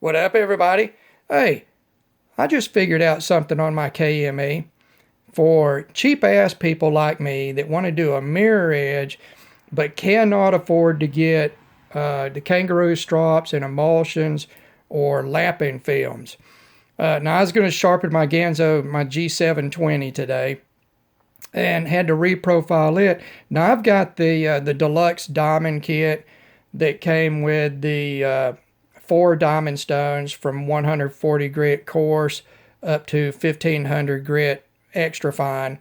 What up, everybody? Hey, I just figured out something on my KME for cheap-ass people like me that want to do a mirror edge but cannot afford to get the kangaroo strops and emulsions or lapping films. Now, I was going to sharpen my Ganzo, my G720 today, and had to reprofile it. Now, I've got the deluxe diamond kit that came with the 4 diamond stones from 140 grit coarse up to 1500 grit extra fine.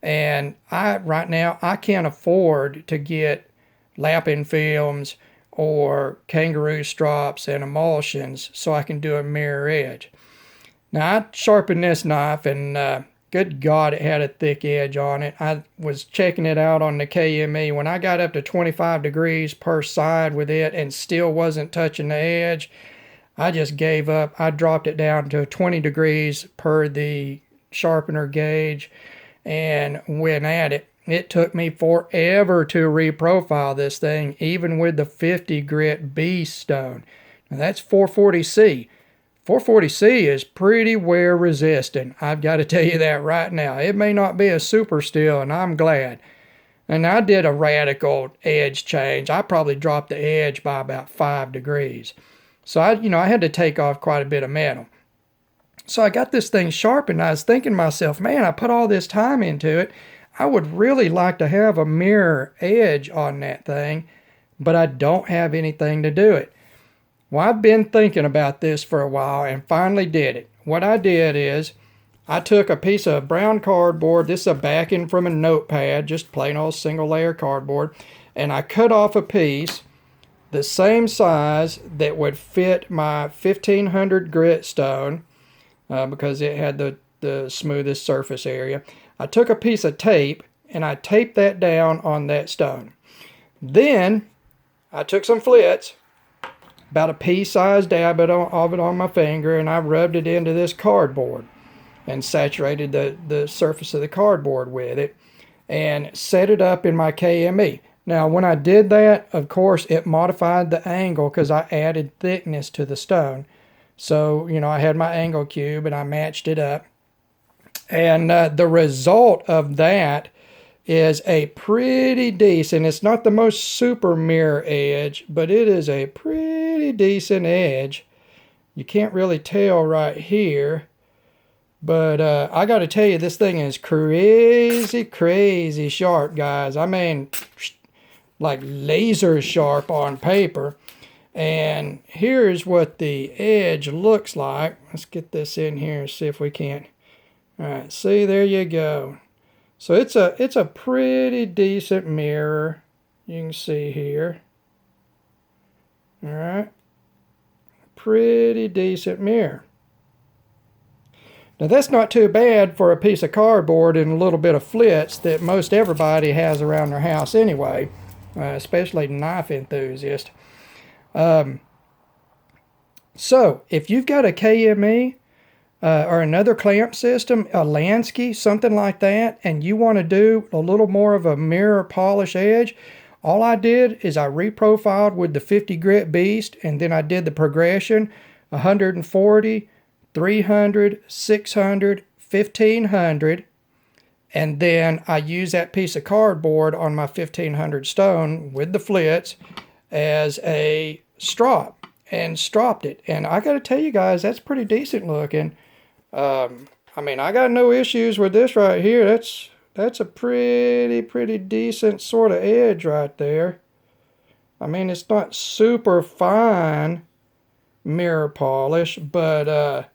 And right now I can't afford to get lapping films or kangaroo strops and emulsions so I can do a mirror edge. Now, I sharpened this knife and good God, it had a thick edge on it. I was checking it out on the KME. When I got up to 25 degrees per side with it and still wasn't touching the edge, I just gave up. I dropped it down to 20 degrees per the sharpener gauge and went at it. It took me forever to reprofile this thing, even with the 50 grit B stone. Now, that's 440C. 440C is pretty wear resistant. I've got to tell you that right now. It may not be a super steel, and I'm glad. And I did a radical edge change. I probably dropped the edge by about 5 degrees. So I had to take off quite a bit of metal. So I got this thing sharpened. I was thinking to myself, man, I put all this time into it. I would really like to have a mirror edge on that thing, but I don't have anything to do it. Well, I've been thinking about this for a while and finally did it. What I did is I took a piece of brown cardboard. This is a backing from a notepad, just plain old single layer cardboard. And I cut off a piece the same size that would fit my 1500 grit stone because it had the smoothest surface area. I took a piece of tape and I taped that down on that stone. Then I took some flits, about a pea-sized dab of it on my finger, and I rubbed it into this cardboard and saturated the surface of the cardboard with it and set it up in my KME. Now, when I did that, of course, it modified the angle because I added thickness to the stone. So, I had my angle cube and I matched it up. And the result of that is a pretty decent, it's not the most super mirror edge, but it is a pretty decent edge. You can't really tell right here, but I got to tell you, this thing is crazy sharp, guys. I mean, like laser sharp on paper. And here's what the edge looks like. Let's get this in here and see if we can't. All right, see, there you go. So it's a pretty decent mirror. You can see here. All right. Pretty decent mirror. Now, that's not too bad for a piece of cardboard and a little bit of flits that most everybody has around their house anyway, especially knife enthusiasts. So, if you've got a KME or another clamp system, a Lansky, something like that, and you want to do a little more of a mirror polish edge, all I did is I reprofiled with the 50 grit beast, and then I did the progression 140, 300, 600, 1500, and then I used that piece of cardboard on my 1500 stone with the flits as a strop and stropped it. And I got to tell you guys, that's pretty decent looking. I mean, I got no issues with this right here. That's a pretty decent sort of edge right there. I mean, it's not super fine mirror polish, but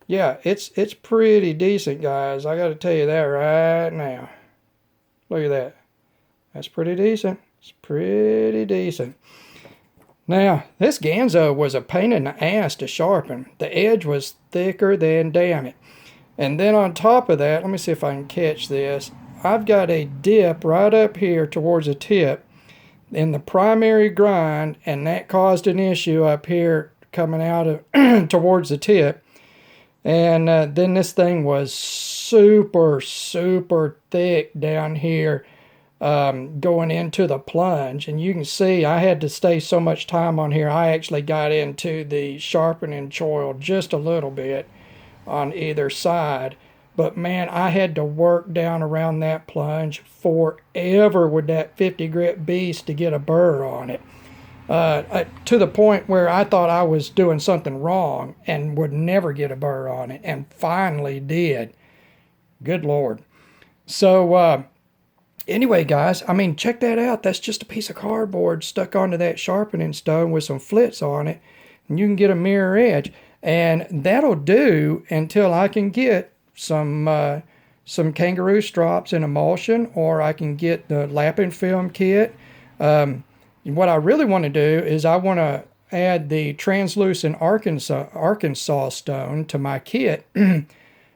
yeah, it's pretty decent, guys. I got to tell you that right now. Look at that. That's pretty decent. It's pretty decent. Now, this Ganzo was a pain in the ass to sharpen. The edge was thicker than damn it. And then on top of that, let me see if I can catch this. I've got a dip right up here towards the tip in the primary grind, and that caused an issue up here coming out of towards the tip. And then this thing was super thick down here going into the plunge. And you can see I had to stay so much time on here. I actually got into the sharpening choil just a little bit on either side. But man, I had to work down around that plunge forever with that 50 grit beast to get a burr on it. To the point where I thought I was doing something wrong and would never get a burr on it, and finally did. Good Lord. So anyway, guys, I mean, check that out. That's just a piece of cardboard stuck onto that sharpening stone with some flits on it, and you can get a mirror edge. And that'll do until I can get some kangaroo strops in emulsion, or I can get the lapping film kit. What I really want to do is I want to add the translucent Arkansas stone to my kit.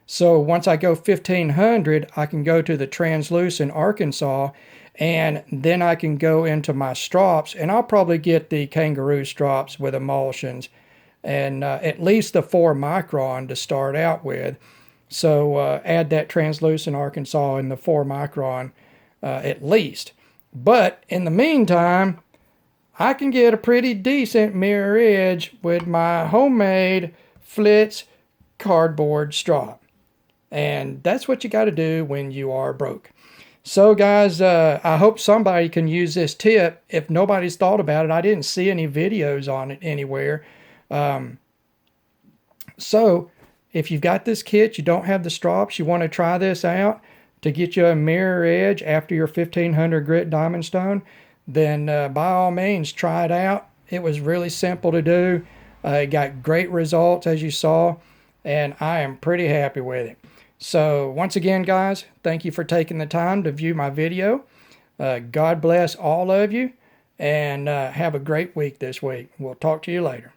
So once I go 1500, I can go to the translucent Arkansas, and then I can go into my strops, and I'll probably get the kangaroo strops with emulsions, and at least the 4 micron to start out with. So add that translucent Arkansas in the 4 micron at least. But in the meantime, I can get a pretty decent mirror edge with my homemade Flitz cardboard strop. And that's what you got to do when you are broke. So guys, I hope somebody can use this tip. If nobody's thought about it, I didn't see any videos on it anywhere. So if you've got this kit, you don't have the strops, you want to try this out to get you a mirror edge after your 1500 grit diamond stone, then by all means try it out. It was really simple to do. It got great results, as you saw, and I am pretty happy with it. So once again, guys, thank you for taking the time to view my video. God bless all of you, and have a great week this week. We'll talk to you later.